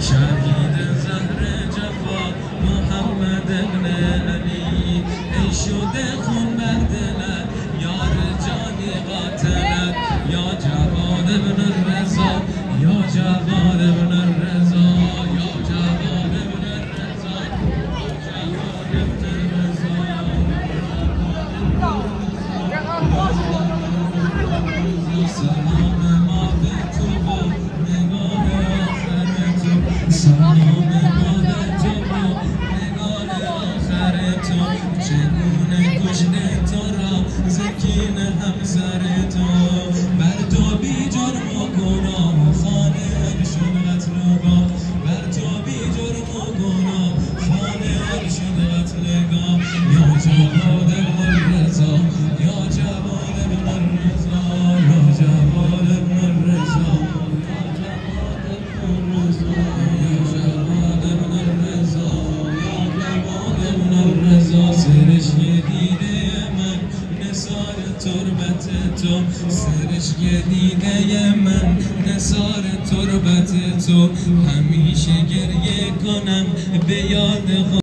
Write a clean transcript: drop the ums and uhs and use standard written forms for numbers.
شهید زهر جفا محمد ابن علی، ای شده خون بر دلت یار جانی قاتلت، یا جواد ابن الرضا، یا جواد ابن الرضا، یا جواد ابن الرضا، جواد ابن الرضا. سلام ما به تو و نگاه آخر تو، سلام ما به تو و نگاه آخر تو، چگونه کشته تو را زکین همسر تو، بر تو بی جرم و گناه خانه شد قتلگاه، بر تو بی جرم و گناه خانه شد قتلگاه، یا جواد ابن الرضا، یا جواد ابن الرضا، یا جواد ابن الرضا، یا جواد ابن الرضا، یا جواد ابن الرضا. سرشک دیده من نثار تربت تو، سرشک دیده من نثار تربت تو، همیشه گریه کنم به یاد